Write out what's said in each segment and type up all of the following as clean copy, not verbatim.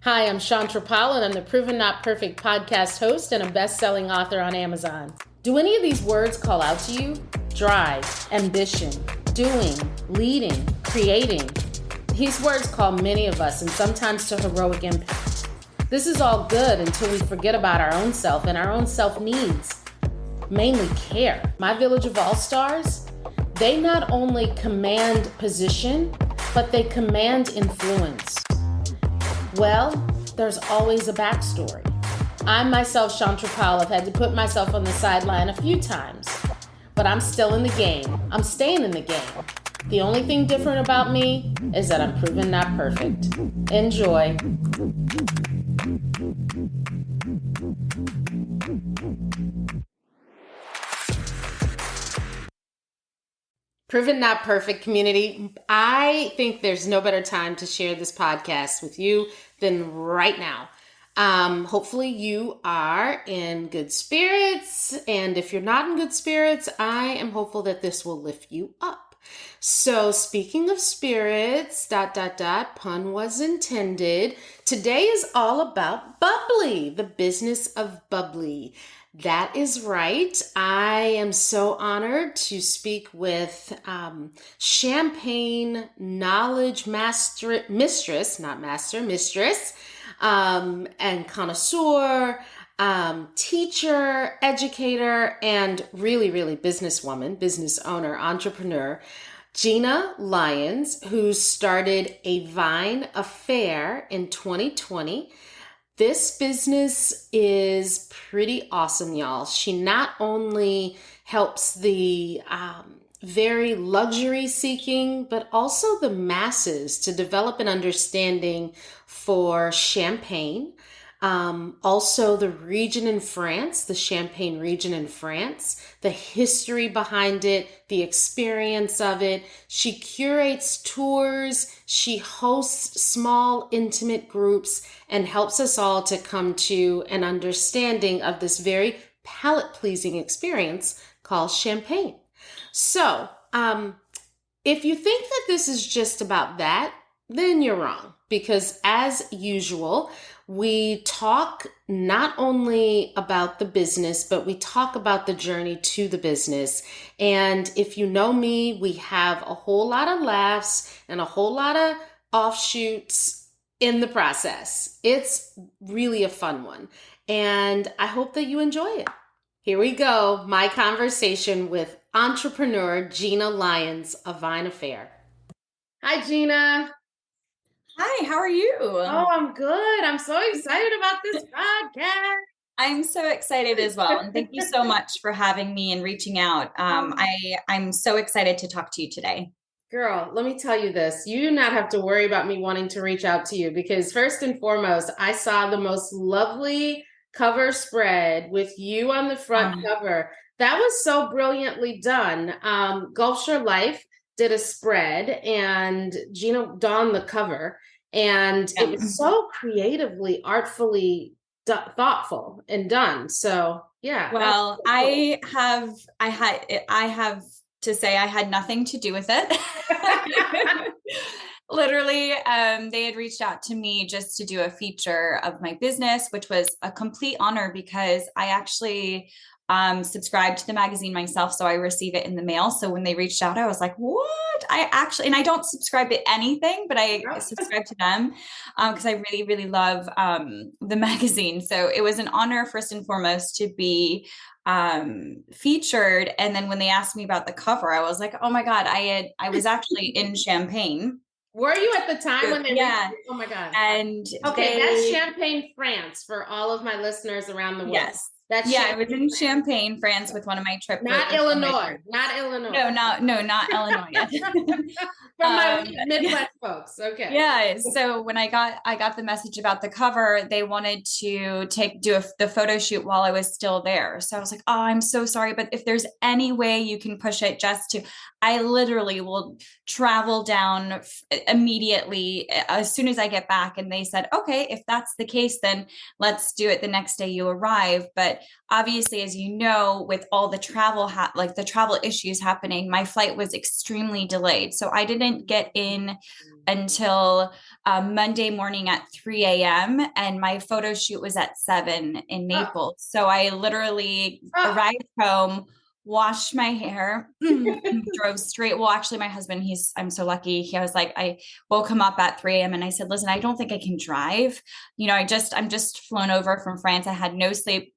Hi, I'm Chantra Powell, and I'm the Proven Not Perfect podcast host and a best-selling author on Amazon. Do any of these words call out to you? Drive, ambition, doing, leading, creating. These words call many of us, and sometimes to heroic impact. This is all good until we forget about our own self and our own self needs, mainly care. My Village of All-Stars, they not only command position, but they command influence. Well, there's always a backstory. I myself, Chantra Powell, have had to put myself on the sideline a few times, but I'm still in the game. I'm staying in the game. The only thing different about me is that I'm proven not perfect. Enjoy. Proven Not Perfect community, I think there's no better time to share this podcast with you than right now. Hopefully you are in good spirits, and if you're not in good spirits, I am hopeful that this will lift you up. So speaking of spirits, ... pun was intended, today is all about Bubbly, the business of Bubbly. That is right. I am so honored to speak with Champagne knowledge mistress, and connoisseur, teacher, educator, and really businesswoman, business owner, entrepreneur, Gina Lyons, who started a Vine affair in 2020. This business is pretty awesome, y'all. She not only helps the very luxury seeking, but also the masses to develop an understanding for champagne. Also the region in France, the Champagne region in France, the history behind it, the experience of it. She curates tours, she hosts small, intimate groups, and helps us all to come to an understanding of this very palate-pleasing experience called champagne. So, if you think that this is just about that, then you're wrong. Because as usual, we talk not only about the business, but we talk about the journey to the business. And if you know me, we have a whole lot of laughs and a whole lot of offshoots in the process. It's really a fun one. And I hope that you enjoy it. Here we go. My conversation with entrepreneur Gina Lyons of Vine Affair. Hi, Gina. Hi, how are you? Oh, I'm good. I'm so excited about this podcast. I'm so excited as well. And thank you so much for having me and reaching out. I'm so excited to talk to you today. Girl, let me tell you this. You do not have to worry about me wanting to reach out to you because first and foremost, I saw the most lovely cover spread with you on the front cover. That was so brilliantly done. Gulfshire Life did a spread and Gina donned the cover, and it was so creatively, artfully thoughtful and done. So yeah. Well, cool. I have to say I had nothing to do with it. Literally, they had reached out to me just to do a feature of my business, which was a complete honor because I actually subscribed to the magazine myself. So I receive it in the mail. So when they reached out, I was like, what? And I don't subscribe to anything, but I subscribe to them because I really love the magazine. So it was an honor, first and foremost, to be featured. And then when they asked me about the cover, I was like, oh my God, I was actually in Champagne. Were you at the time when they yeah. Oh my God. And okay, that's Champagne, France for all of my listeners around the world. Yes. I was in Champagne, France with one of my trips. Not Illinois. No, not Illinois. From my Midwest folks. Okay. Yeah. So when I got the message about the cover, they wanted to do the photo shoot while I was still there. So I was like, oh, I'm so sorry, but if there's any way you can push it just to, I literally will travel down immediately as soon as I get back. And they said, okay, if that's the case, then let's do it the next day you arrive. But obviously, as you know, with all the travel, like the travel issues happening, my flight was extremely delayed. So I didn't get in until Monday morning at 3 a.m. and my photo shoot was at 7 in Oh, Naples. So I literally oh. arrived home, washed my hair, drove straight. Well, actually, my husband, I'm so lucky. He was like, I woke him up at 3 a.m. and I said, listen, I don't think I can drive. I'm just flown over from France. I had no sleep.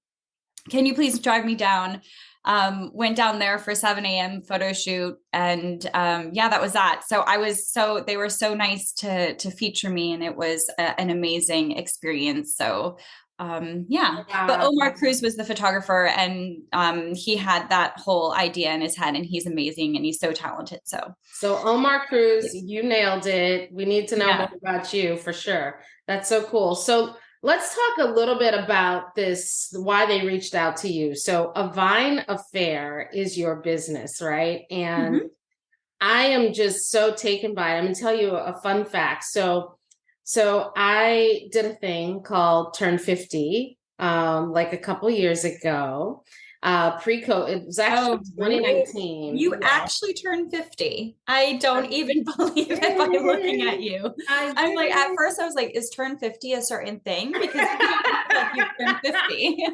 Can you please drive me down? Went down there for 7 a.m. photo shoot. And yeah, that was that. They were so nice to feature me, and it was an amazing experience. So yeah, but Wow. Omar Cruz was the photographer, and he had that whole idea in his head, and he's amazing and he's so talented. So Omar Cruz, you nailed it. We need to know more Yeah. about you for sure. That's so cool. So let's talk a little bit about this, why they reached out to you. So A Vine Affair is your business, right? And Mm-hmm. I am just so taken by it. I'm gonna tell you a fun fact. So I did a thing called Turn 50, like a couple years ago. Pre-COVID, it was actually Oh, really? 2019. You Yeah. actually turned 50. I don't I even believe it by looking at did. you. I I'm like, at did. first I was like, is turn 50 a certain thing? Because you don't look like you've turned 50.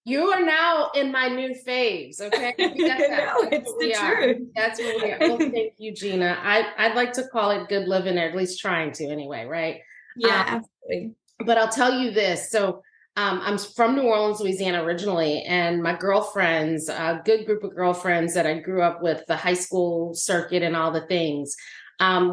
You are now in my new phase, okay? We got that. No, That's it's what the we are. truth. That's what we are. Well, thank you, Gina. I'd like to call it good living, or at least trying to anyway, right? Yeah, Um, absolutely. but I'll tell you this. So I'm from New Orleans, Louisiana originally, and my girlfriends, a good group of girlfriends that I grew up with, the high school circuit and all the things,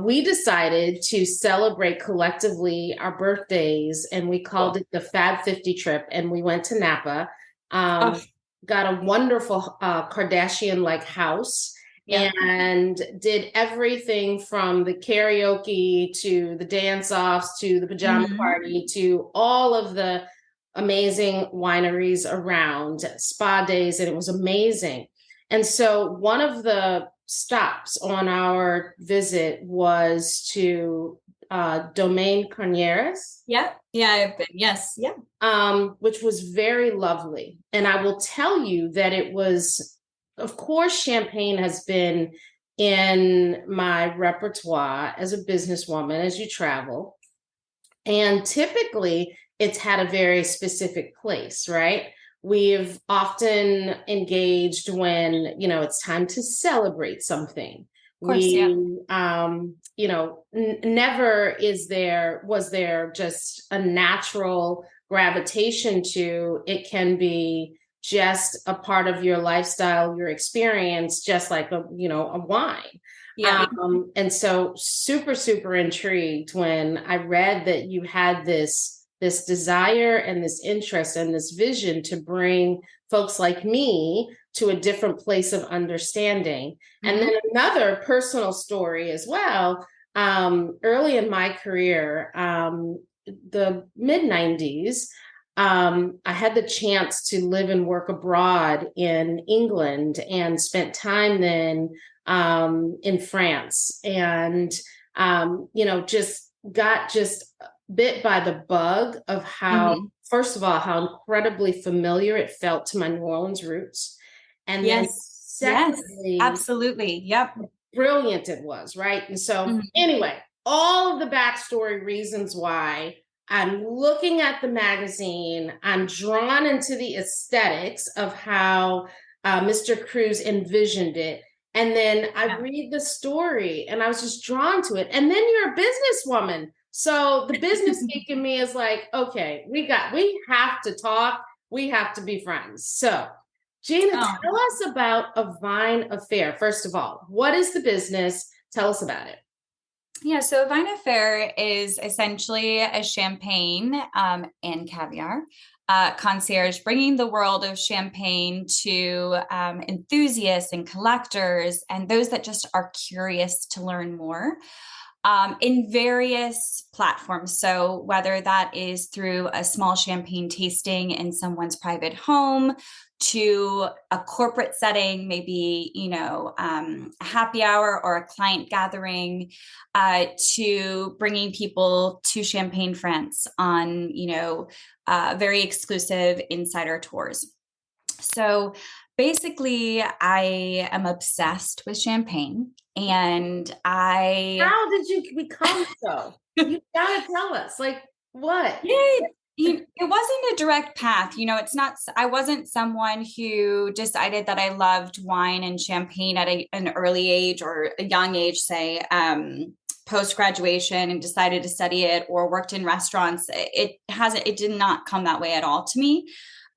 we decided to celebrate collectively our birthdays, and we called Cool. it the Fab 50 trip. And we went to Napa, Oh, got a wonderful Kardashian-like house, yeah. and did everything from the karaoke to the dance-offs to the pajama Mhm. party to all of the amazing wineries around, spa days, and it was amazing. And so one of the stops on our visit was to Domaine Carnieres, Yeah. Yeah, I've been. Yes. Yeah. which was very lovely. And I will tell you that it was, of course, champagne has been in my repertoire as a businesswoman as you travel. And typically, it's had a very specific place, right? We've often engaged when, it's time to celebrate something. Of course. Yeah. Never was there just a natural gravitation to it. Can be just a part of your lifestyle, your experience, just like a wine. Yeah. And so super, super intrigued when I read that you had this desire and this interest and this vision to bring folks like me to a different place of understanding. And then Hmm. another personal story as well. Early in my career, the mid 90s, I had the chance to live and work abroad in England and spent time then in France, and just bit by the bug of how, Hmm. first of all, how incredibly familiar it felt to my New Orleans roots, and then Yes. Yes. secondly, Absolutely. Yep. brilliant it was, right? And so, Mhm. anyway, all of the backstory reasons why I'm looking at the magazine, I'm drawn into the aesthetics of how Mr. Cruz envisioned it. And then I Yeah. read the story and I was just drawn to it. And then you're a businesswoman. So the business geek in me is like, okay, we have to talk. We have to be friends. So Gina, Oh, tell us about A Vine Affair. First of all, what is the business? Tell us about it. yeah. So Vine Affair is essentially a champagne and caviar concierge, bringing the world of champagne to enthusiasts and collectors and those that just are curious to learn more. in various platforms. So whether that is through a small champagne tasting in someone's private home, to a corporate setting, maybe, a happy hour or a client gathering, to bringing people to Champagne, France on, very exclusive insider tours. So basically, I am obsessed with champagne, and How did you become so? You gotta tell us, like, what? it wasn't a direct path. It's not, I wasn't someone who decided that I loved wine and champagne at an early age or a young age, say, post graduation, and decided to study it or worked in restaurants. It did not come that way at all to me.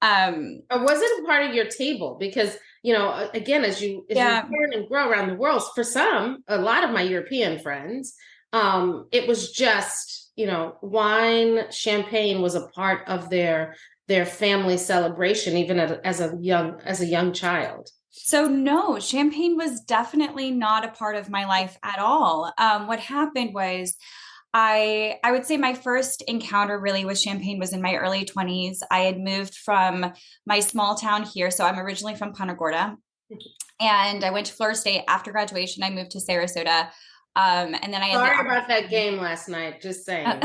Or was it a part of your table? Because, again, as you learn and grow around the world, for a lot of my European friends, it was just, wine, champagne was a part of their family celebration, even as a young child. So no, champagne was definitely not a part of my life at all. What happened was, I would say my first encounter really with champagne was in my early 20s. I had moved from my small town here. So I'm originally from Punta Gorda, and I went to Florida State after graduation. I moved to Sarasota. And then I Sorry about that game last night. Just saying.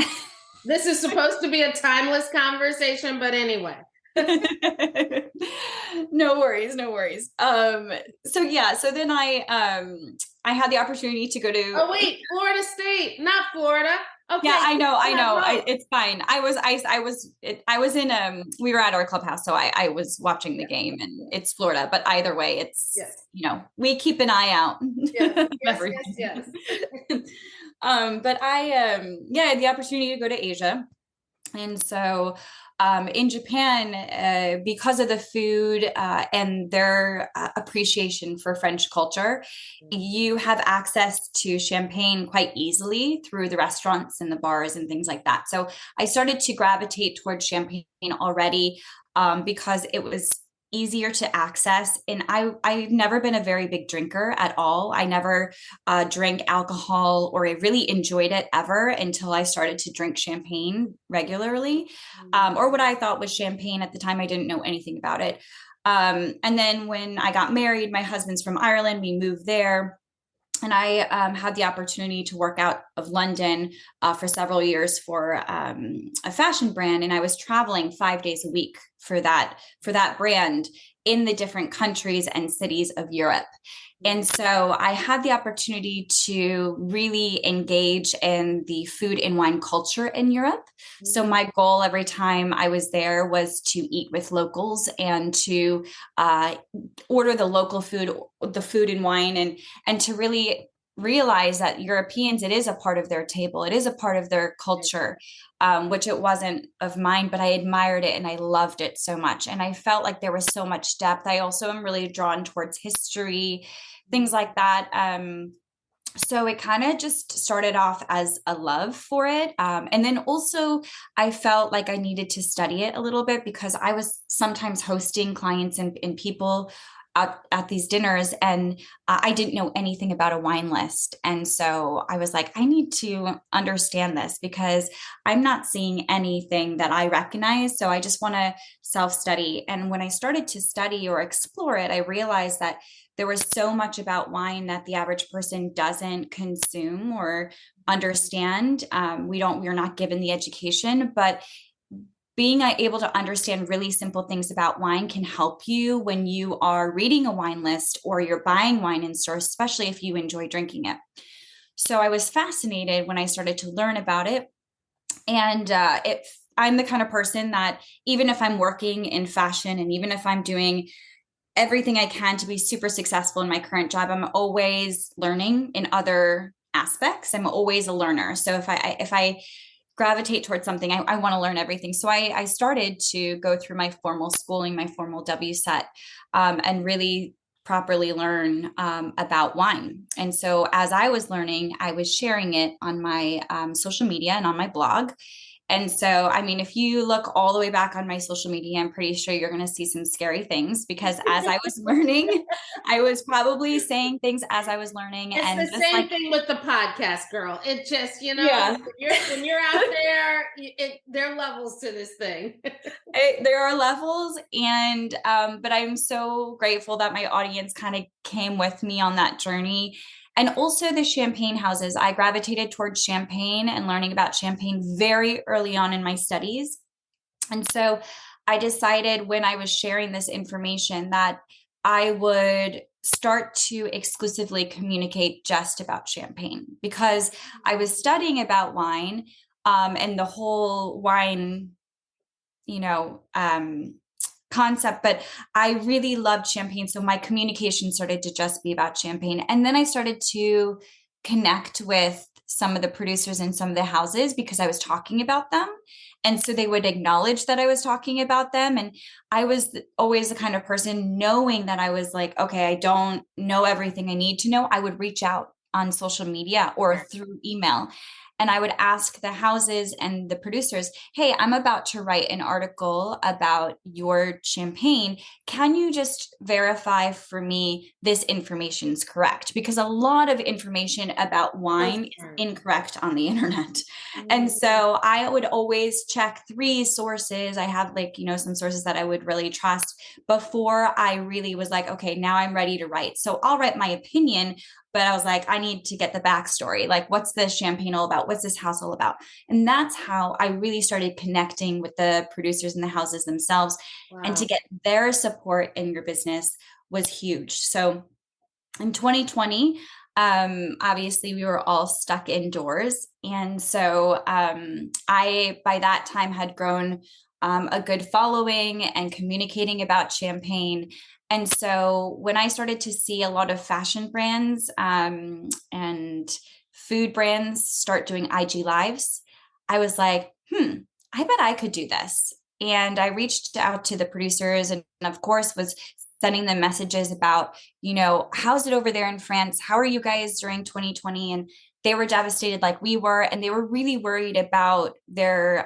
This is supposed to be a timeless conversation, but anyway. No worries, no worries. So then I had the opportunity to go to. Oh wait, Florida State, not Florida. Okay. Yeah, I know. It's fine. I was in we were at our clubhouse, so I was watching the game, and it's Florida, but either way, it's we keep an eye out. Yes. Yes. But I had the opportunity to go to Asia. And so in Japan, because of the food and their appreciation for French culture, you have access to champagne quite easily through the restaurants and the bars and things like that. So I started to gravitate towards champagne already because it was easier to access. And I've never been a very big drinker at all. I never drank alcohol, or I really enjoyed it ever until I started to drink champagne regularly, or what I thought was champagne at the time. I didn't know anything about it. And then when I got married, my husband's from Ireland, we moved there. And I had the opportunity to work out of London for several years for a fashion brand, and I was traveling 5 days a week for that brand in the different countries and cities of Europe. And so I had the opportunity to really engage in the food and wine culture in Europe. So my goal every time I was there was to eat with locals and to order the local food, the food and wine, and to really realize that Europeans, it is a part of their table. It is a part of their culture, which it wasn't of mine, but I admired it and I loved it so much. And I felt like there was so much depth. I also am really drawn towards history, things like that. So it kind of just started off as a love for it. And then also I felt like I needed to study it a little bit, because I was sometimes hosting clients and people at these dinners, and I didn't know anything about a wine list. And so I was like, I need to understand this because I'm not seeing anything that I recognize. So I just want to self-study. And when I started to study or explore it, I realized that there was so much about wine that the average person doesn't consume or understand. We're not given the education, but being able to understand really simple things about wine can help you when you are reading a wine list or you're buying wine in stores, especially if you enjoy drinking it. So I was fascinated when I started to learn about it. And I'm the kind of person that even if I'm working in fashion and even if I'm doing everything I can to be super successful in my current job, I'm always learning in other aspects. I'm always a learner. So if I gravitate towards something, I want to learn everything. So I started to go through my formal schooling, my formal WSET, and really properly learn about wine. And so as I was learning, I was sharing it on my social media and on my blog. And so, I mean, if you look all the way back on my social media, I'm pretty sure you're going to see some scary things, because as I was learning, I was probably saying things as I was learning. It's And the just same like, thing with the podcast, girl. It just, yeah, when you're out there, there are levels to this thing. there are levels. And, but I'm so grateful that my audience kind of came with me on that journey. And also the champagne houses. I gravitated towards champagne and learning about champagne very early on in my studies. And so I decided, when I was sharing this information, that I would start to exclusively communicate just about champagne, because I was studying about wine, and the whole wine, you know, concept, but I really loved champagne. So my communication started to just be about champagne. And then I started to connect with some of the producers in some of the houses because I was talking about them. And so they would acknowledge that I was talking about them. And I was always the kind of person, knowing that I was like, okay, I don't know everything I need to know, I would reach out on social media or through email. And I would ask the houses and the producers, hey, I'm about to write an article about your champagne. Can you just verify for me this information is correct? Because a lot of information about wine is incorrect on the internet. And so I would always check 3 sources. I have, like, some sources that I would really trust before I really was like, okay, now I'm ready to write. So I'll write my opinion, but I was like, I need to get the backstory. Like, what's this champagne all about? What's this house all about? And that's how I really started connecting with the producers and the houses themselves. Wow. And to get their support in your business was huge. So in 2020, obviously we were all stuck indoors. And so I, by that time, had grown a good following and communicating about champagne. And so when I started to see a lot of fashion brands and food brands start doing IG lives, I was like, I bet I could do this. And I reached out to the producers, and of course was sending them messages about, how's it over there in France? How are you guys during 2020? And they were devastated like we were, and they were really worried about their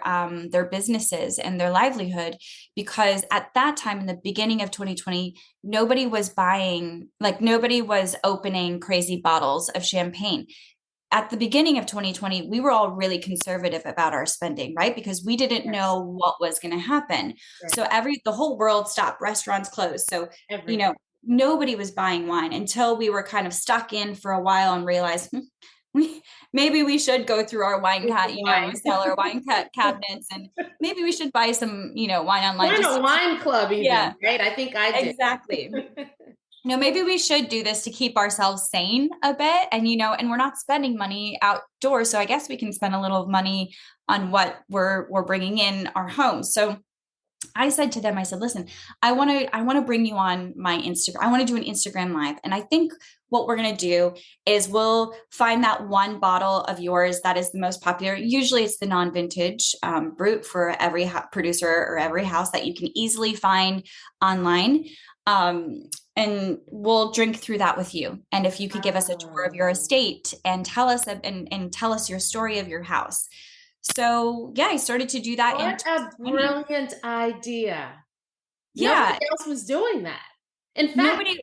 businesses and their livelihood, because at that time, in the beginning of 2020, nobody was opening crazy bottles of champagne. At the beginning of 2020, we were all really conservative about our spending, right? Because we didn't know what was going to happen. Right. So the whole world stopped, restaurants closed. So, nobody was buying wine until we were kind of stuck in for a while and realized maybe we should go through our wine sell our wine cabinets, and maybe we should buy some, wine online. Wine club even, right? I think I did. Exactly. Maybe we should do this to keep ourselves sane a bit. And, and we're not spending money outdoors. So I guess we can spend a little money on what we're bringing in our homes. So I said to them, I said, listen, I want to bring you on my Instagram. I want to do an Instagram live. And I think what we're going to do is we'll find that one bottle of yours that is the most popular. Usually it's the non-vintage brut for every producer or every house that you can easily find online. And we'll drink through that with you. And if you could give us a tour of your estate and tell us your story of your house. So I started to do that. What a brilliant idea. Yeah. Nobody else was doing that. In fact, I don't think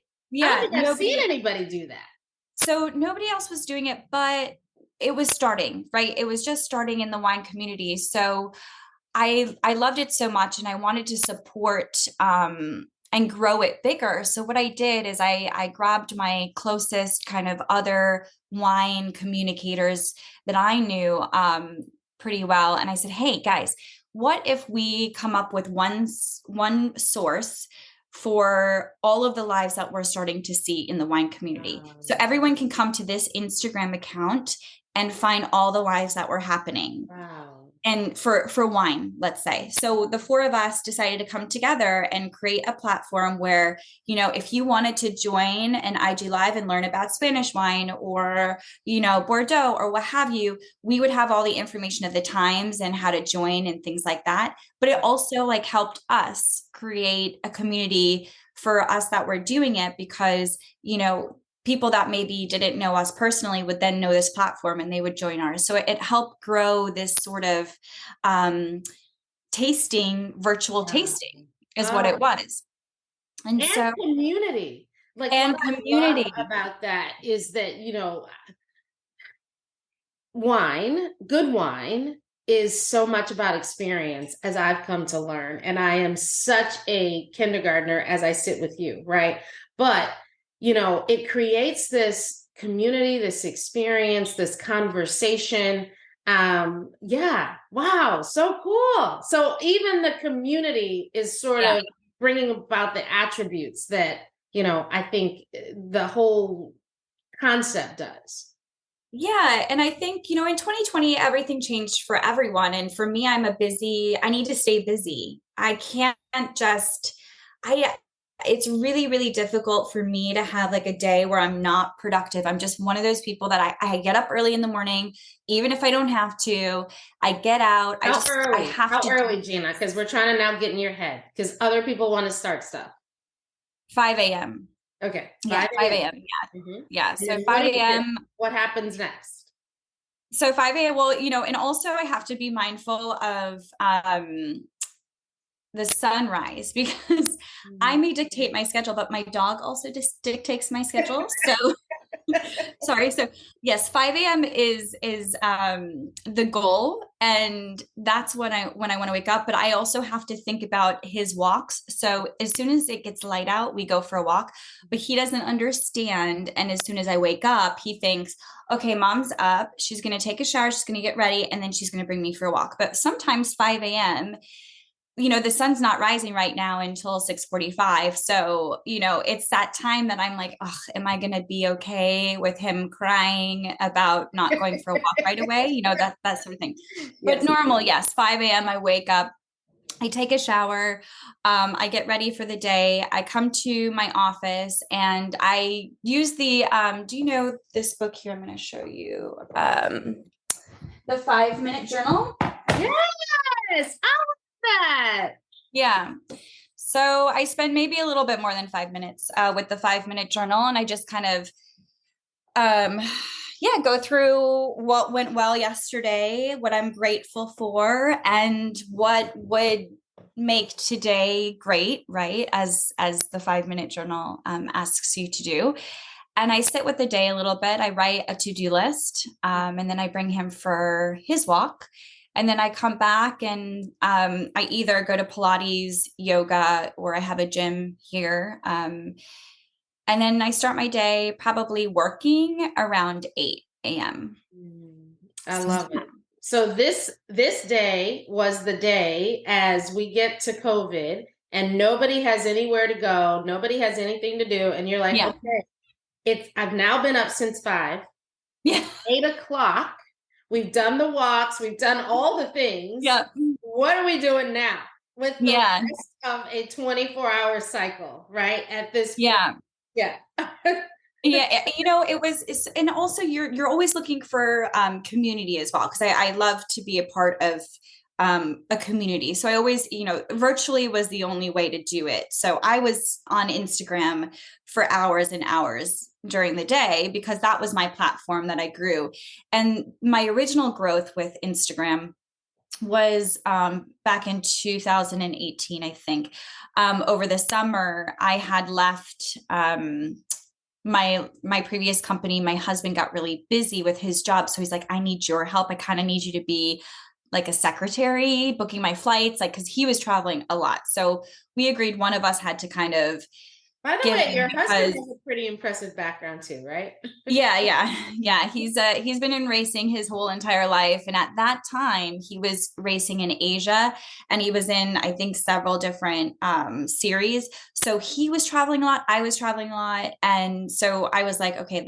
I've seen anybody do that. So nobody else was doing it, but it was starting, right? It was just starting in the wine community. So I loved it so much, and I wanted to support and grow it bigger. So what I did is I grabbed my closest kind of other wine communicators that I knew pretty well. And I said, hey guys, what if we come up with one source for all of the lives that we're starting to see in the wine community? So everyone can come to this Instagram account and find all the lives that were happening. Wow. And for wine, let's say. So the 4 of us decided to come together and create a platform where, if you wanted to join an IG live and learn about Spanish wine or, Bordeaux or what have you, we would have all the information of the times and how to join and things like that. But it also helped us create a community for us that were doing it, because, people that maybe didn't know us personally would then know this platform and they would join ours. So it helped grow this sort of virtual tasting is what it was. And And so, community. Like what and I love community. about that is that, you know, good wine is so much about experience, as I've come to learn. And I am such a kindergartner as I sit with you, right? But, you know, it creates this community, this experience, this conversation. Yeah, wow, so cool. So even the community is sort Yeah. of bringing about the attributes that, you know, I think the whole concept does. Yeah. And I think, in 2020, everything changed for everyone. And for me, I need to stay busy. I can't just, I, it's really, really difficult for me to have like a day where I'm not productive. I'm just one of those people that I get up early in the morning, even if I don't have to, I get out. I have How to do early, Gina? Because we're trying to now get in your head because other people want to start stuff. 5 a.m. Okay, Yeah, 5 5 a.m. a.m. Yeah. Mm-hmm. Yeah. And So then 5 a.m. what happens next? So 5 a.m. Well, and also I have to be mindful of the sunrise because I Mhm. may dictate my schedule, but my dog also dictates my schedule. So sorry. So yes, 5 a.m. is the goal. And that's when I want to wake up. But I also have to think about his walks. So as soon as it gets light out, we go for a walk. But he doesn't understand. And as soon as I wake up, he thinks, okay, mom's up. She's gonna take a shower, she's gonna get ready, and then she's gonna bring me for a walk. But sometimes 5 a.m., the sun's not rising right now until 6:45. So, it's that time that I'm like, oh, am I going to be okay with him crying about not going for a walk right away? That sort of thing. But Yes. normal, yes, 5 a.m. I wake up, I take a shower, I get ready for the day. I come to my office and I use do you know this book here? I'm going to show you the 5-minute journal. Yes, I love that. Yeah. So I spend maybe a little bit more than 5 minutes with the 5-minute journal, and I just kind of, um, yeah, go through what went well yesterday, what I'm grateful for, and what would make today great, right? As the 5-minute journal asks you to do. And I sit with the day a little bit. I write a to-do list, and then I bring him for his walk. And then I come back and I either go to Pilates, yoga, or I have a gym here. And then I start my day probably working around 8 a.m. I love it. So this day was the day as we get to COVID and nobody has anywhere to go, nobody has anything to do, and you're like, Yeah. okay, I've now been up since 5. Yeah. 8 o'clock. We've done the walks, we've done all the things. Yeah. What are we doing now with the Yeah. rest of a 24-hour cycle, right? At this point. Yeah. Yeah. Yeah, and also you're always looking for community as well, because I love to be a part of a community. So I always, virtually was the only way to do it. So I was on Instagram for hours and hours during the day because that was my platform that I grew. And my original growth with Instagram was back in 2018, I think. Over the summer, I had left my previous company. My husband got really busy with his job, so he's like, I need your help. I kind of need you to be like a secretary, booking my flights, like, because he was traveling a lot. So we agreed one of us had to kind of By the give way, in your husband because has a pretty impressive background too, right? yeah. He's been in racing his whole entire life, and at that time he was racing in Asia, and he was in, I think, several different series. So he was traveling a lot, I was traveling a lot, and so I was like, okay,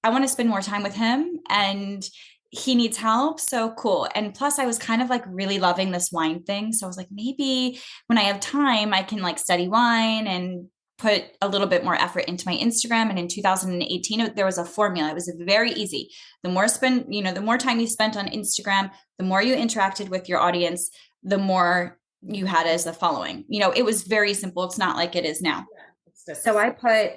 I want to spend more time with him, and he needs help. So cool. And plus I was kind of like really loving this wine thing. So I was like, maybe when I have time, I can like study wine and put a little bit more effort into my Instagram. And in 2018, there was a formula. It was very easy. The more time you spent on Instagram, the more you interacted with your audience, the more you had as a following. It was very simple. It's not like it is now. Yeah, So I put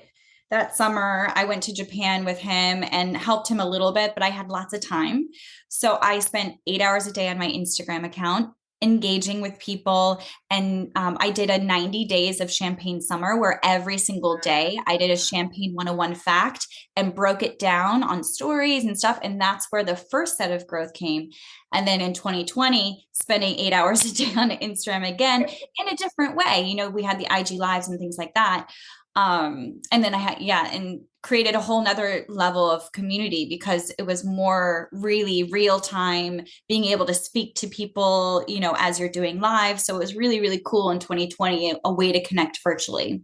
that summer, I went to Japan with him and helped him a little bit, but I had lots of time. So I spent 8 hours a day on my Instagram account engaging with people. And I did a 90 days of champagne summer where every single day I did a champagne 101 fact and broke it down on stories and stuff. And that's where the first set of growth came. And then in 2020, spending 8 hours a day on Instagram again in a different way. We had the IG lives and things like that. And then I had, and created a whole nother level of community because it was more really real time, being able to speak to people, as you're doing live. So it was really, really cool in 2020, a way to connect virtually.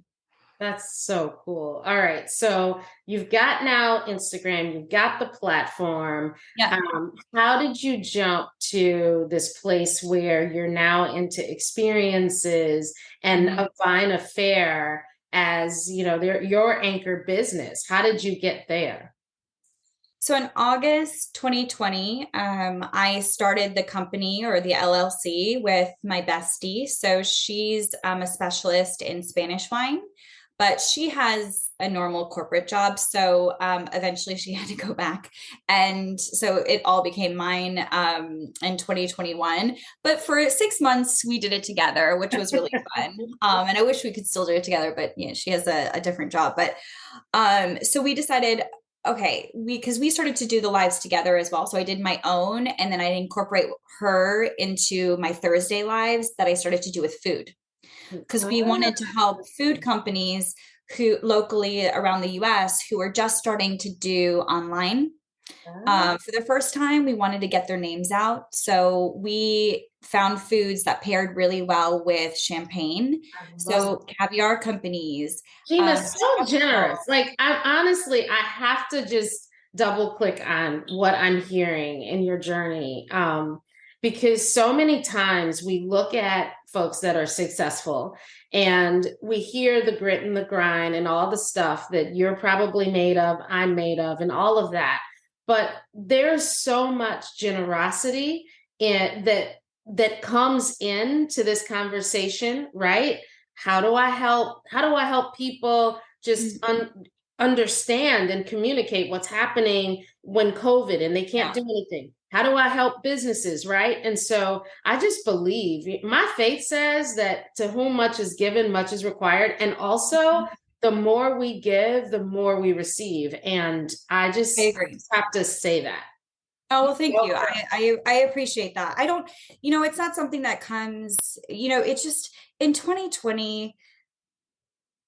That's so cool. All right. So you've got now Instagram, you've got the platform. Yeah. How did you jump to this place where you're now into experiences and a Vine Affair as, your anchor business? How did you get there? So in August 2020, I started the company or the LLC with my bestie. So she's a specialist in Spanish wine, but she has a normal corporate job. So eventually she had to go back. And so it all became mine in 2021. But for 6 months, we did it together, which was really fun. And I wish we could still do it together, but she has a different job. But so we decided, okay, because we started to do the lives together as well. So I did my own, and then I incorporate her into my Thursday lives that I started to do with food, because we wanted to help food companies who locally around the US who are just starting to do online. For the first time, we wanted to get their names out. So we found foods that paired really well with champagne. So caviar companies. Gina's so generous. Like, I have to just double click on what I'm hearing in your journey. Because so many times we look at folks that are successful and we hear the grit and the grind and all the stuff that you're probably made of, I'm made of, and all of that. But there's so much generosity that comes into this conversation, right? How do I help people just understand and communicate what's happening when COVID and they can't do anything? How do I help businesses, right? And so I just believe, my faith says that to whom much is given, much is required. And also, the more we give, the more we receive. And I just have to say that. Oh, well, thank you. I appreciate that. I don't, it's not something that comes, it's just in 2020,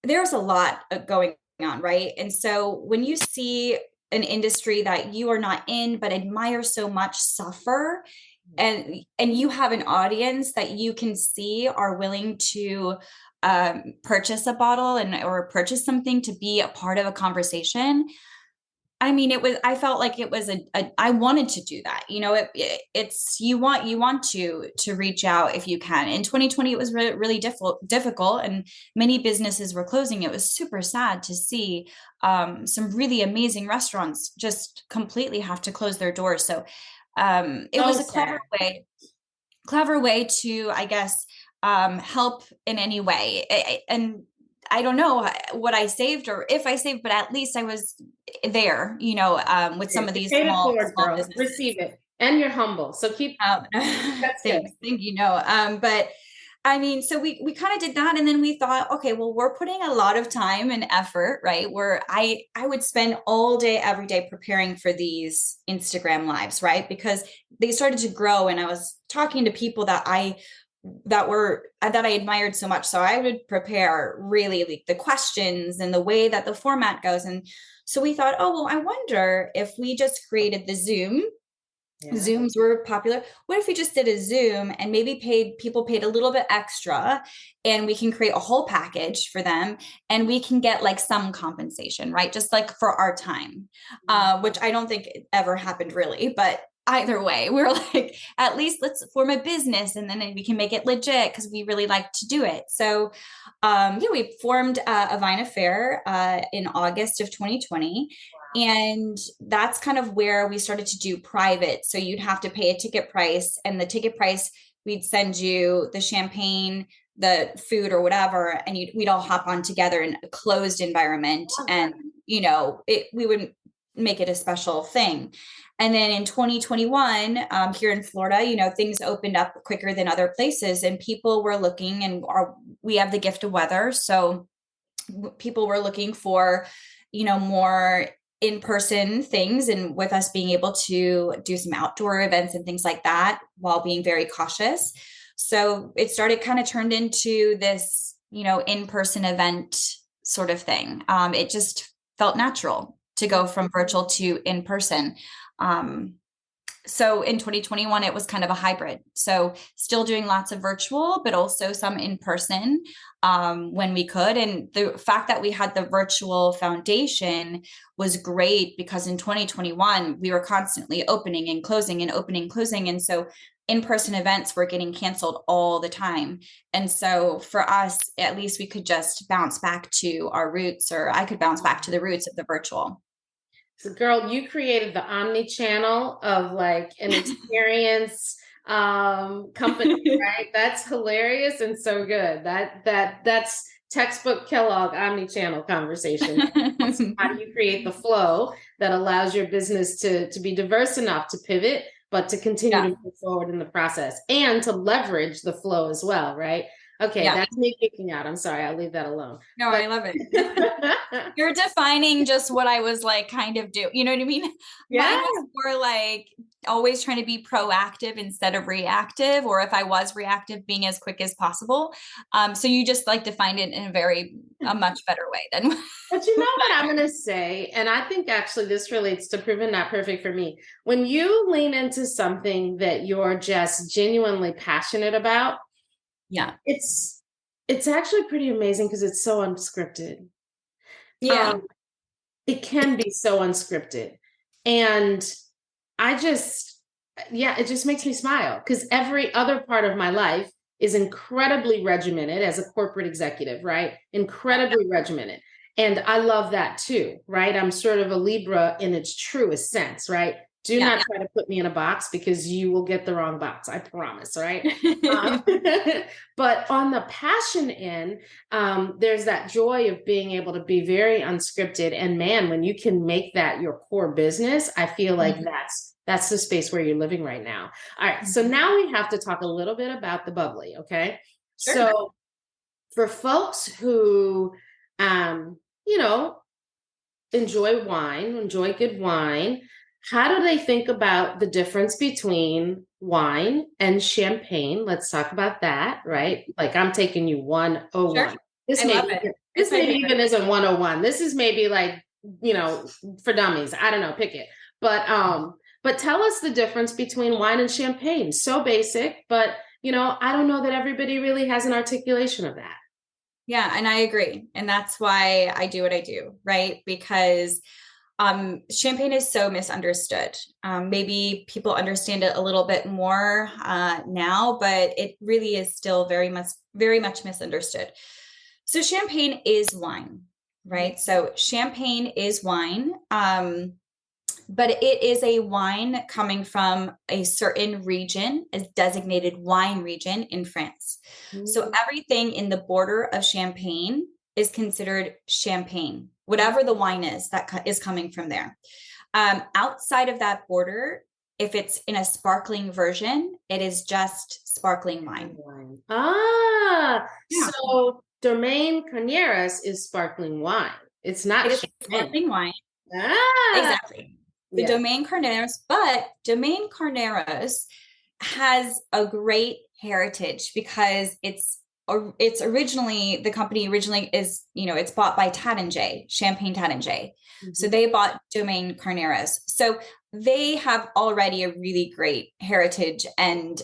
there's a lot going on, right? And so when you see an industry that you are not in but admire so much suffer, and you have an audience that you can see are willing to purchase a bottle or purchase something to be a part of a conversation. I mean, I felt like it was I wanted to do that. It's, you want to reach out if you can. In 2020, it was really, really difficult, and many businesses were closing. It was super sad to see some really amazing restaurants just completely have to close their doors. So it was a clever way to, I guess, help in any way. And I don't know what I saved or if I saved, but at least I was there, with some of these small businesses. Receive it. And you're humble. So keep that's thanks. Thank you. But I mean, so we kind of did that. And then we thought, okay, well, we're putting a lot of time and effort, right? Where I would spend all day, every day preparing for these Instagram lives, right? Because they started to grow, and I was talking to people that I admired so much. So I would prepare really like the questions and the way that the format goes. And so we thought, oh, well, I wonder if we just created the Zoom. Yeah. Zooms were popular. What if we just did a Zoom and maybe people paid a little bit extra, and we can create a whole package for them, and we can get like some compensation, right? Just like for our time, which I don't think it ever happened really, but either way, we're like, at least let's form a business, and then we can make it legit because we really like to do it. So we formed a Vine Affair in August of 2020. Wow. And that's kind of where we started to do private. So you'd have to pay a ticket price, and the ticket price, we'd send you the champagne, the food or whatever, and we'd all hop on together in a closed environment, and we wouldn't make it a special thing. And then in 2021, here in Florida, things opened up quicker than other places, and people were looking, and we have the gift of weather, so people were looking for, more in-person things, and with us being able to do some outdoor events and things like that while being very cautious. So it started kind of turned into this, in-person event sort of thing. It just felt natural to go from virtual to in-person. So in 2021, it was kind of a hybrid. So still doing lots of virtual, but also some in person when we could. And the fact that we had the virtual foundation was great, because in 2021, we were constantly opening and closing and opening, closing. And so in-person events were getting canceled all the time. And so for us, at least we could just bounce back to our roots, or I could bounce back to the roots of the virtual. So girl, you created the omni channel of like an experience company, right? That's hilarious and so good. That's textbook Kellogg omni channel conversation. How do you create the flow that allows your business to be diverse enough to pivot, but to continue to move forward in the process and to leverage the flow as well, right? Okay, that's me kicking out. I'm sorry, I'll leave that alone. No, I love it. You're defining just what I was like kind of do. You know what I mean? Yeah. Mine was more like always trying to be proactive instead of reactive, or if I was reactive, being as quick as possible. So you just like defined it in a much better way than. But you know what I'm going to say? And I think actually this relates to Proven Not Perfect for me. When you lean into something that you're just genuinely passionate about, it's actually pretty amazing because it's so unscripted. It can be so unscripted. And it just makes me smile, because every other part of my life is incredibly regimented as a corporate executive, right? Incredibly regimented. And I love that too, right? I'm sort of a Libra in its truest sense, right? Do not try to put me in a box, because you will get the wrong box. I promise, right? But on the passion end, there's that joy of being able to be very unscripted. And man, when you can make that your core business, I feel like that's the space where you're living right now. All right. So now we have to talk a little bit about the Bubbly. Okay. Sure. So for folks who, enjoy good wine, how do they think about the difference between wine and champagne? Let's talk about that, right? Like, I'm taking you 101. Sure. This maybe even isn't 101. This is maybe like, for dummies. I don't know, pick it. But tell us the difference between wine and champagne. So basic, but I don't know that everybody really has an articulation of that. Yeah, and I agree. And that's why I do what I do, right? Because champagne is so misunderstood. Maybe people understand it a little bit more now, but it really is still very much misunderstood. So champagne is wine, right? So champagne is wine, but it is a wine coming from a certain region, a designated wine region in France. So everything in the border of Champagne is considered champagne, whatever the wine is that is coming from there. Outside of that border, if it's in a sparkling version, it is just sparkling wine. So Domaine Carneros is sparkling wine. It's not sparkling wine. Exactly. The Domaine Carneros, but Domaine Carneros has a great heritage, because it's originally, the company originally is, it's bought by Taittinger, Champagne Taittinger. So they bought Domaine Carneros. So they have already a really great heritage and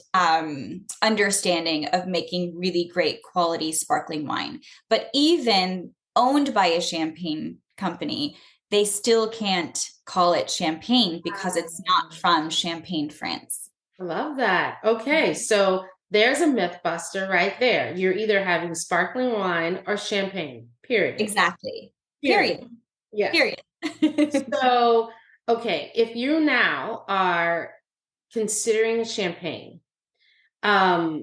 understanding of making really great quality sparkling wine. But even owned by a champagne company, they still can't call it champagne because it's not from Champagne, France. I love that. Okay, so there's a myth buster right there. You're either having sparkling wine or champagne, period. Exactly. Period. Yeah. Period. So, okay, if you now are considering champagne, how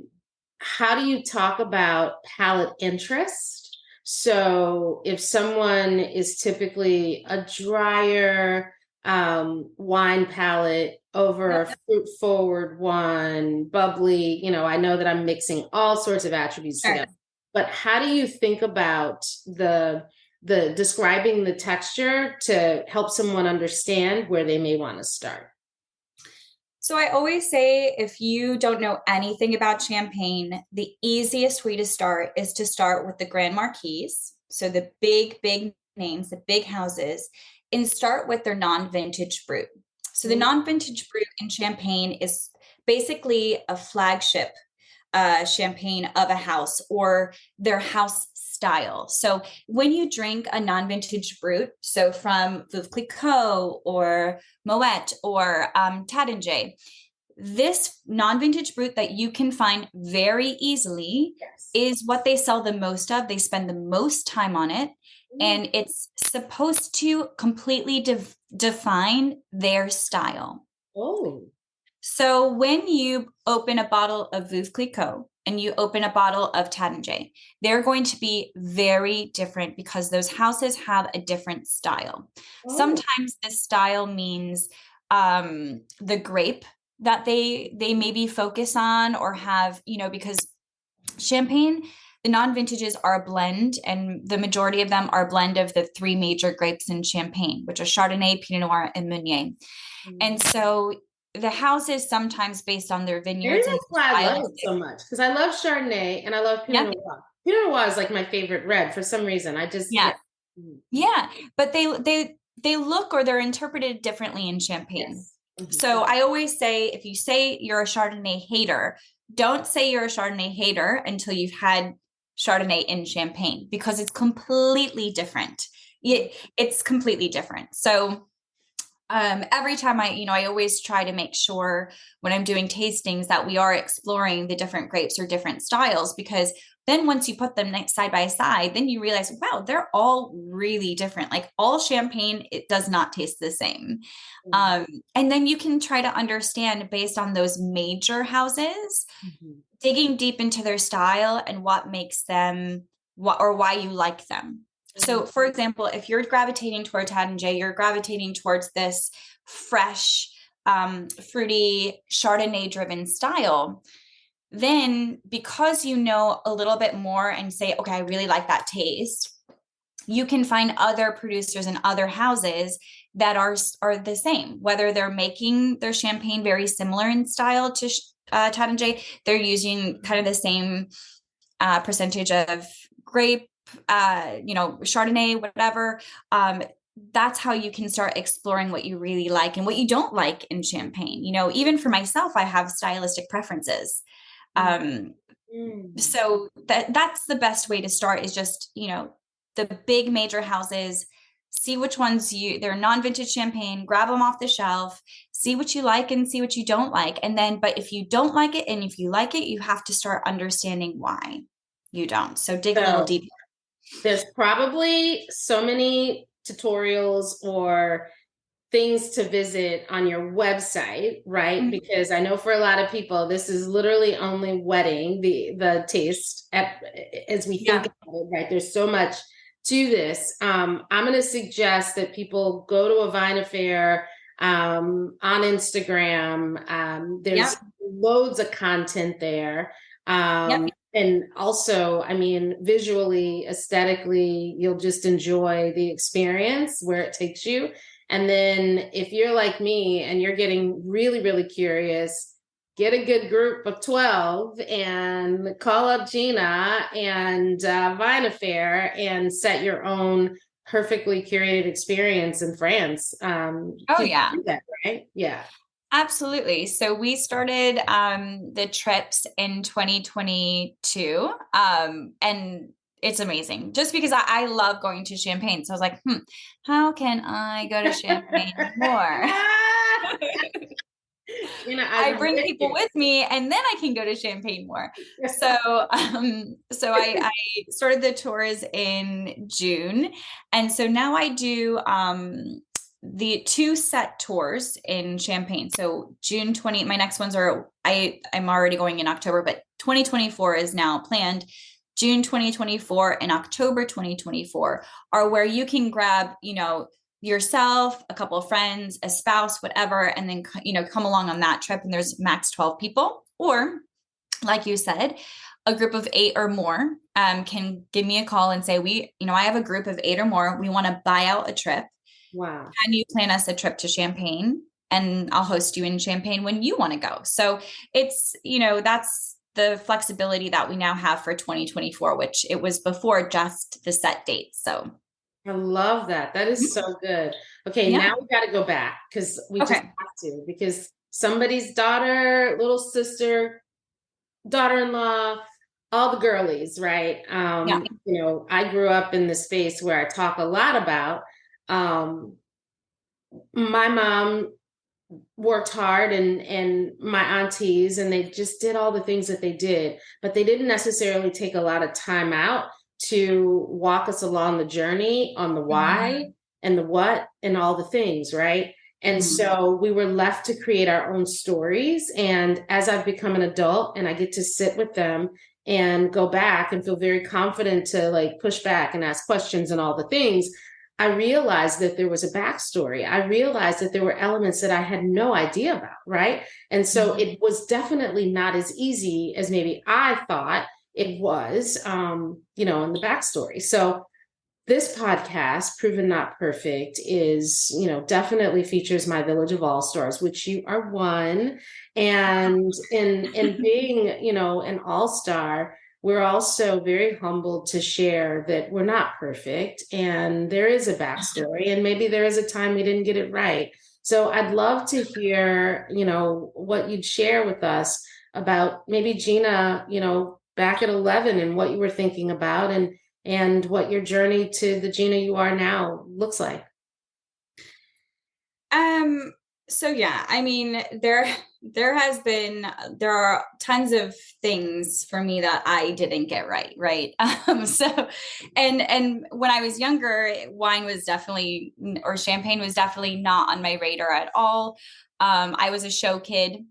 how do you talk about palate interest? So if someone is typically a drier wine palate over a Yep. fruit forward one, bubbly, I know that I'm mixing all sorts of attributes Sure. together. But how do you think about the describing the texture to help someone understand where they may want to start? So I always say if you don't know anything about champagne, the easiest way to start is to start with the Grand Marquis. So the big, big names, the big houses, and start with their non-vintage brut. So the non-vintage brut in champagne is basically a flagship champagne of a house or their house style. So when you drink a non-vintage brut, so from Veuve Clicquot or Moet or Taittinger, this non-vintage brut that you can find very easily Yes. is what they sell the most of. They spend the most time on it, and it's supposed to completely define their style. Oh. So when you open a bottle of Veuve Clicquot and you open a bottle of Taittinger, they're going to be very different because those houses have a different style. Oh. Sometimes this style means the grape that they maybe focus on or have, because champagne, the non-vintages are a blend, and the majority of them are a blend of the three major grapes in Champagne, which are Chardonnay, Pinot Noir, and Meunier. And so the houses sometimes based on their Maybe vineyards and that's why I love it stylistic. so much because I love Chardonnay and I love Pinot Yep. Noir. Pinot Noir is like my favorite red for some reason. I just, Yeah. yeah. Mhm. Yeah. But they look or they're interpreted differently in Champagne. Yes. Mhm. So I always say if you say you're a Chardonnay hater, don't say you're a Chardonnay hater until you've had Chardonnay in Champagne because it's completely different. It's completely different. So every time I always try to make sure when I'm doing tastings that we are exploring the different grapes or different styles, because then once you put them next side by side, then you realize, wow, they're all really different. Like all champagne, it does not taste the same. Mhm. And then you can try to understand based on those major houses, Mhm. digging deep into their style and what makes them what or why you like them. Mhm. So, for example, if you're gravitating toward Taittinger, you're gravitating towards this fresh, fruity, Chardonnay-driven style. Then, because you know a little bit more and say, okay, I really like that taste, you can find other producers and other houses that are the same. Whether they're making their champagne very similar in style to Taittinger, they're using kind of the same percentage of grape, Chardonnay, whatever. That's how you can start exploring what you really like and what you don't like in champagne. Even for myself, I have stylistic preferences. Um, Mhm. so that's the best way to start is just, the big major houses, see which ones they're non-vintage champagne, grab them off the shelf, see what you like and see what you don't like. And then, but if you don't like it and if you like it, you have to start understanding why you don't. So dig a little So deeper. there's probably so many tutorials or things to visit on your website, right? Mhm. Because I know for a lot of people, this is literally only wetting the taste as we think Yeah. about it, right? There's so much to this. I'm going to suggest that people go to a Vine Affair on Instagram. There's Yep. loads of content there. Yep. And also, I mean, visually, aesthetically, you'll just enjoy the experience where it takes you. And then if you're like me and you're getting really, really curious, get a good group of 12 and call up Gina and Vine Affair and set your own perfectly curated experience in France. Oh, People yeah. do that, right? Yeah. Absolutely. So we started the trips in 2022. And it's amazing just because I love going to Champagne. So I was like, how can I go to Champagne more? I'm I bring with people you. with me and then I can go to Champagne more. So I started the tours in June. And so now I do the two set tours in Champagne. So June 20, my next ones I'm already going in October, but 2024 is now planned. June 2024 and October 2024 are where you can grab, yourself, a couple of friends, a spouse, whatever, and then, come along on that trip. And there's max 12 people. Or, like you said, a group of 8 or more can give me a call and say, I have a group of 8 or more. We want to buy out a trip. Wow. Can you plan us a trip to Champagne? And I'll host you in Champagne when you want to go. So it's, that's the flexibility that we now have for 2024, which it was before just the set date. So I love that. That is so good. Okay, yeah. now we got to go back because we just Okay. have to, because somebody's daughter, little sister, daughter-in-law, all the girlies, right? Yeah. I grew up in the space where I talk a lot about my mom worked hard, and my aunties, and they just did all the things that they did, but they didn't necessarily take a lot of time out to walk us along the journey on the why and the what and all the things, right? And so we were left to create our own stories. And as I've become an adult and I get to sit with them and go back and feel very confident to like push back and ask questions and all the things, I realized that there was a backstory. I realized that there were elements that I had no idea about, right? And so it was definitely not as easy as maybe I thought it was, in the backstory. So this podcast, Proven Not Perfect, is, definitely features my Village of All Stars, which you are one. And in being, an all-star, we're also very humbled to share that we're not perfect, and there is a backstory, and maybe there is a time we didn't get it right. So I'd love to hear, what you'd share with us about maybe Gina, back at 11 and what you were thinking about, and what your journey to the Gina you are now looks like. So yeah, I mean, there are tons of things for me that I didn't get right. Right. So, and when I was younger, wine was definitely, or champagne was definitely not on my radar at all. I was a show kid,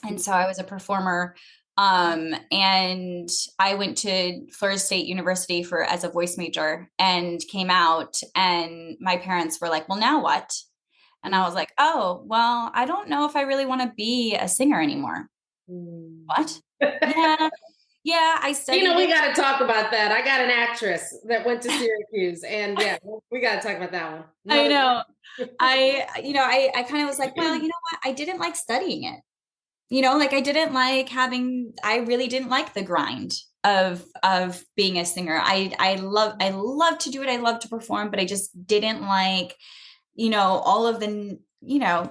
and so I was a performer. And I went to Florida State University as a voice major, and came out, and my parents were like, well, now what? And I was like, oh, well, I don't know if I really want to be a singer anymore. What? Yeah. Yeah. I studied. We got to talk about that. I got an actress that went to Syracuse, and yeah, we got to talk about that one. I know. I kind of was like, well, you know what? I didn't like studying it. I really didn't like the grind of being a singer. I love to do it. I love to perform, but I just didn't like, all of the,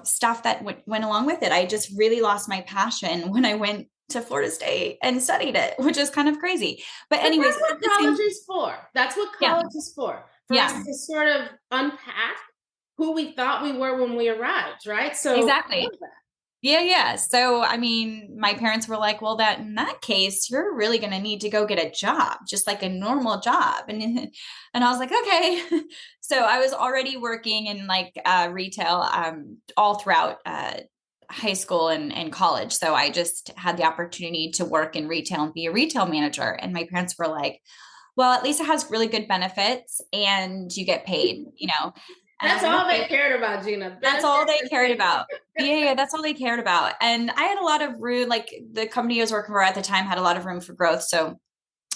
stuff that went along with it. I just really lost my passion when I went to Florida State and studied it, which is kind of crazy. But anyways, that's what college is for. That's what college is for us to sort of unpack who we thought we were when we arrived, right? So exactly. Yeah. So, I mean, my parents were like, well, in that case, you're really going to need to go get a job, just like a normal job. And I was like, okay. So I was already working in like retail all throughout high school and college. So I just had the opportunity to work in retail and be a retail manager. And my parents were like, well, at least it has really good benefits and you get paid, That's all they cared about, Gina. That's all they cared about. Yeah, that's all they cared about. And I had a lot of room, like the company I was working for at the time had a lot of room for growth. So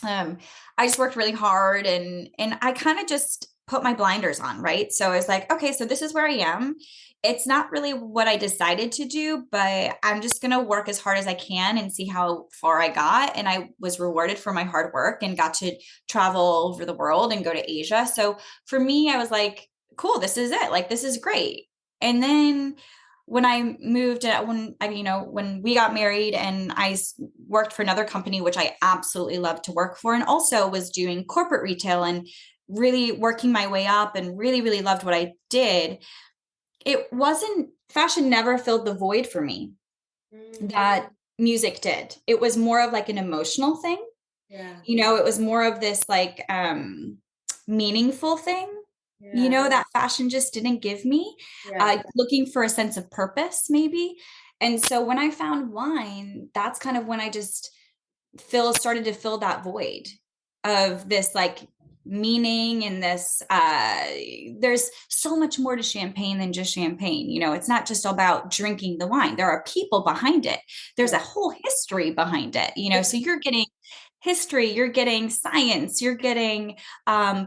I just worked really hard, and I kind of just put my blinders on, right? So I was like, okay, so this is where I am. It's not really what I decided to do, but I'm just going to work as hard as I can and see how far I got. And I was rewarded for my hard work and got to travel all over the world and go to Asia. So for me, I was like, cool, this is it. Like, this is great. And then when I moved, when we got married, and I worked for another company, which I absolutely loved to work for, and also was doing corporate retail and really working my way up and really, really loved what I did. Fashion never filled the void for me that music did. It was more of like an emotional thing. Yeah. It was more of this like meaningful thing. Yeah. That fashion just didn't give me, looking for a sense of purpose maybe. And so when I found wine, that's kind of when I just started to fill that void of this like meaning and this there's so much more to champagne than just champagne. It's not just about drinking the wine. There are people behind it. There's a whole history behind it. So you're getting history, you're getting science, you're getting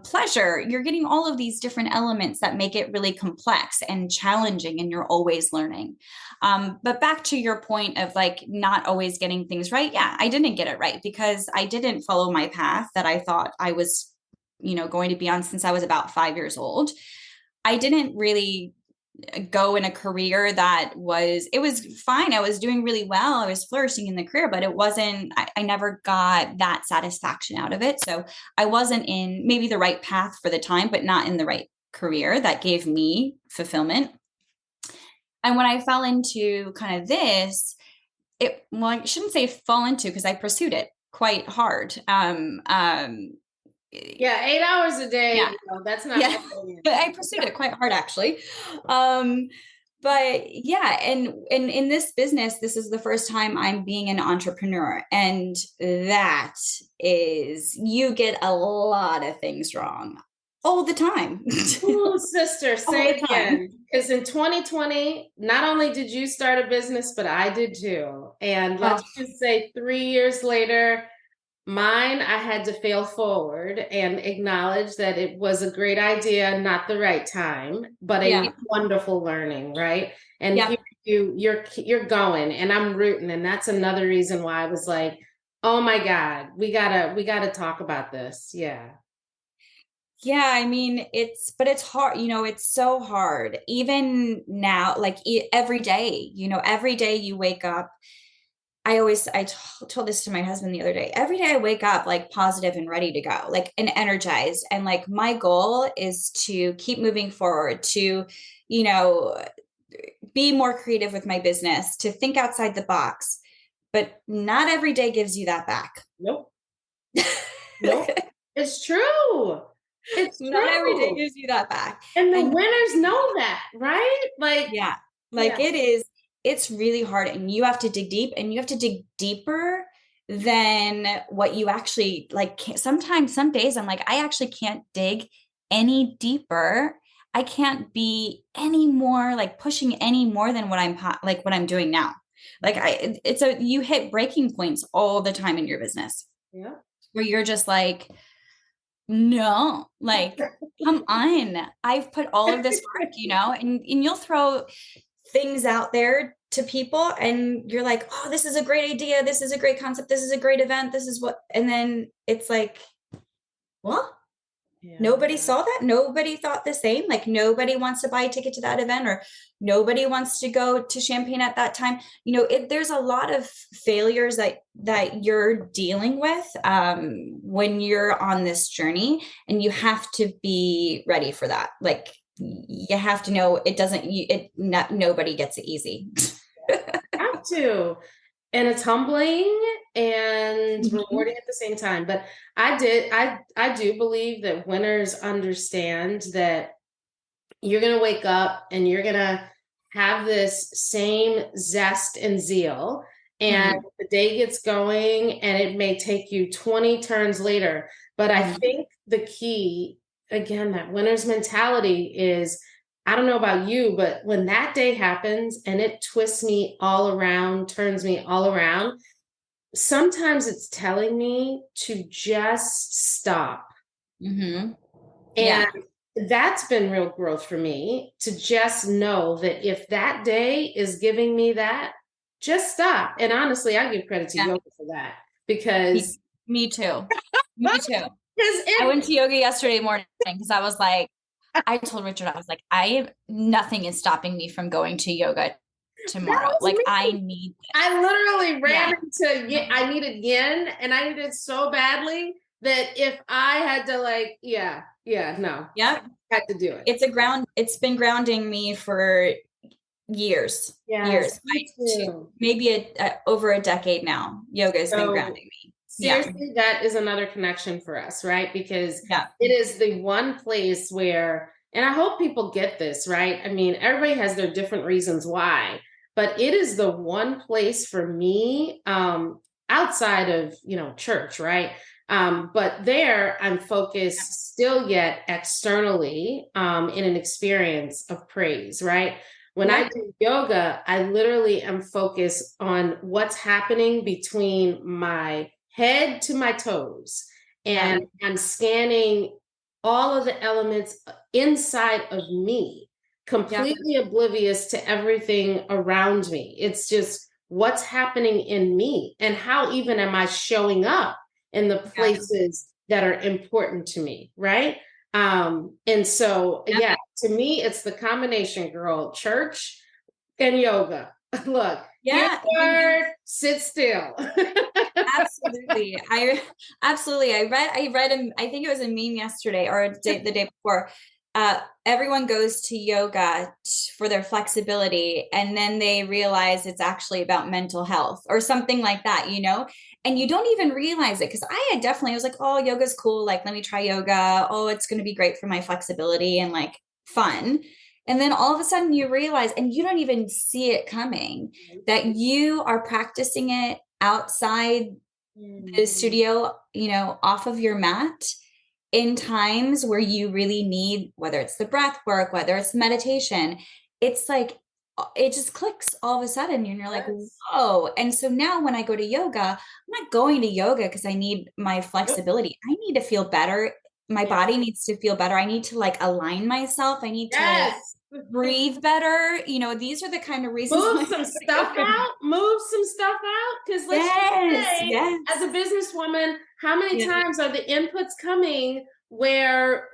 pleasure, you're getting all of these different elements that make it really complex and challenging, and you're always learning. But back to your point of like not always getting things right. Yeah, I didn't get it right because I didn't follow my path that I thought I was, going to be on since I was about 5 years old. I didn't really go in a career it was fine. I was doing really well. I was flourishing in the career, but I never got that satisfaction out of it. So I wasn't in maybe the right path for the time, but not in the right career that gave me fulfillment. And when I fell into kind of this, I shouldn't say fall into, because I pursued it quite hard. Yeah, 8 hours a day. Yeah. That's not. Yeah. I pursued it quite hard, actually. But yeah, and in this business, this is the first time I'm being an entrepreneur, and that is, you get a lot of things wrong all the time. Ooh, sister, say it again. Because in 2020, not only did you start a business, but I did too. And let's just say 3 years later, mine, I had to fail forward and acknowledge that it was a great idea, not the right time, but a wonderful learning, right? And here you're going, and I'm rooting, and that's another reason why I was like, oh my God, we gotta talk about this. Yeah. Yeah, I mean, it's hard, it's so hard. Even now, like every day, every day you wake up. I told this to my husband the other day. Every day I wake up like positive and ready to go, like, and energized. And like my goal is to keep moving forward, to, be more creative with my business, to think outside the box. But not every day gives you that back. Nope. Nope. It's true. It's not every day gives you that back. And the winners know that, right? Like, yeah, like it's really hard, and you have to dig deep, and you have to dig deeper than what you actually like. Sometimes, some days I'm like, I actually can't dig any deeper. I can't be any more like pushing any more than what I'm doing now. Like you hit breaking points all the time in your business. Yeah. Where you're just like, no, like, come on. I've put all of this work, and you'll throw things out there to people, and you're like, oh, this is a great idea. This is a great concept. This is a great event. This is what, and then it's like, what? Yeah. Nobody saw that. Nobody thought the same. Like nobody wants to buy a ticket to that event, or nobody wants to go to Champagne at that time. There's a lot of failures that you're dealing with when you're on this journey, and you have to be ready for that. Like you have to know nobody gets it easy. You have to. And it's humbling and rewarding at the same time. But I do believe that winners understand that you're going to wake up and you're going to have this same zest and zeal. And the day gets going, and it may take you 20 turns later. But I think the key, again, that winner's mentality is, I don't know about you, but when that day happens and it twists me all around, turns me all around, sometimes it's telling me to just stop. And that's been real growth for me, to just know that if that day is giving me that, just stop. And honestly, I give credit to yoga for that, because me too. Me too. I went to yoga yesterday morning because I was like, I told Richard, I was like, nothing is stopping me from going to yoga tomorrow. Like me. I need this. I literally ran into, I needed yin, and I needed so badly that if I had to I had to do it. It's been grounding me for years. Maybe over a decade now. Yoga has been grounding me. Seriously, that is another connection for us, right? Because it is the one place where, and I hope people get this, right? I mean, everybody has their different reasons why, but it is the one place for me outside of, church, right? But there I'm focused still yet externally in an experience of praise, right? When I Yeah. do yoga, I literally am focused on what's happening between my head to my toes. Yeah. And I'm scanning all of the elements inside of me, Yeah. completely oblivious to everything around me. It's just what's happening in me and how even am I showing up in the Yeah. places that are important to me, right? And so, Yep. yeah, to me, it's the combination, girl, church and yoga. Look, hear Yeah. the word, sit still. Absolutely. Absolutely. I think it was a meme yesterday or the day before. Everyone goes to yoga for their flexibility, and then they realize it's actually about mental health or something like that, and you don't even realize it. Because I was like, oh, yoga's cool. Like, let me try yoga. Oh, it's going to be great for my flexibility and like fun. And then all of a sudden you realize, and you don't even see it coming, that you are practicing it outside the studio, off of your mat in times where you really need, whether it's the breath work, whether it's meditation, it's like, it just clicks all of a sudden and you're like, whoa. And so now when I go to yoga, I'm not going to yoga because I need my flexibility. I need to feel better. My body needs to feel better. I need to like align myself. I need to breathe better. These are the kind of reasons. Move some stuff out. Because let's just say, as a businesswoman, how many times are the inputs coming where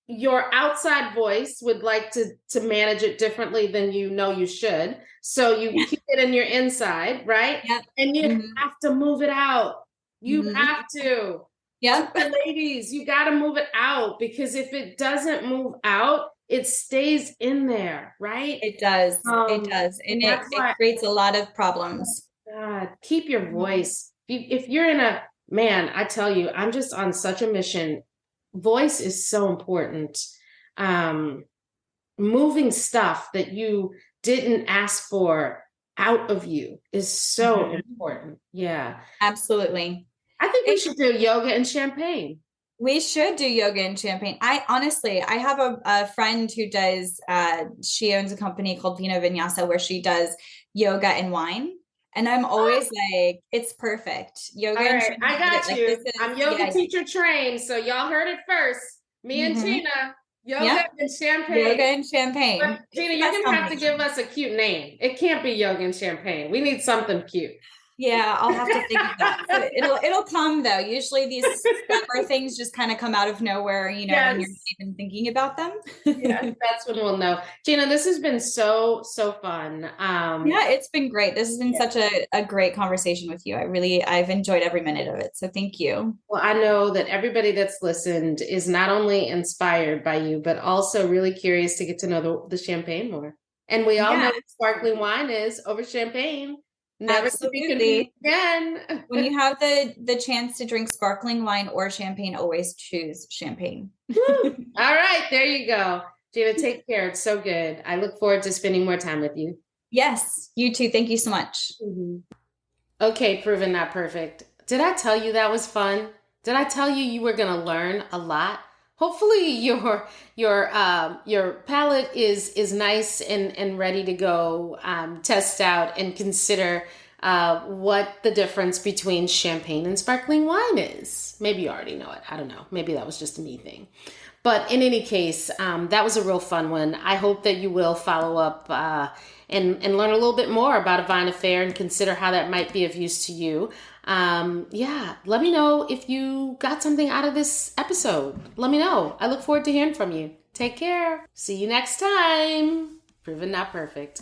your outside voice would like to manage it differently than you should. So you keep it in your inside, right? Yep. And you have to move it out. You have to. Yep. Ladies, you got to move it out, because if it doesn't move out, it stays in there, right? It does. It does. And it creates a lot of problems. God, keep your voice. If you're man, I tell you, I'm just on such a mission. Voice is so important. Moving stuff that you didn't ask for out of you is so important. Yeah. Absolutely. I think we should do yoga and champagne. We should do yoga and champagne. I have a friend who does, she owns a company called Vina Vinyasa where she does yoga and wine. And I'm always like, it's perfect. Yoga and champagne. I got you. Like, I'm yoga teacher trained. So y'all heard it first. Me and Gina, yoga and champagne. Yoga and champagne. But Gina, you're going to have to give us a cute name. It can't be yoga and champagne. We need something cute. Yeah, I'll have to think of that. So it'll come though. Usually these clever things just kind of come out of nowhere, when you're not even thinking about them. That's when we'll know. Gina, this has been so fun. Yeah, it's been great. This has been such a great conversation with you. I've enjoyed every minute of it. So thank you. Well, I know that everybody that's listened is not only inspired by you, but also really curious to get to know the champagne more. And we all know what sparkling wine is over champagne. Never to be confused again. When you have the chance to drink sparkling wine or champagne, always choose champagne. All right, there you go. Gina, take care. It's so good. I look forward to spending more time with you. Yes, you too. Thank you so much. Okay, Proven Not Perfect. Did I tell you that was fun? Did I tell you were going to learn a lot? Hopefully your palate is nice and ready to go test out and consider what the difference between champagne and sparkling wine is. Maybe you already know it. I don't know. Maybe that was just a me thing. But in any case, that was a real fun one. I hope that you will follow up and learn a little bit more about a Vine Affair and consider how that might be of use to you. Let me know if you got something out of this episode. Let me know. I look forward to hearing from you. Take care. See you next time. Proven Not Perfect.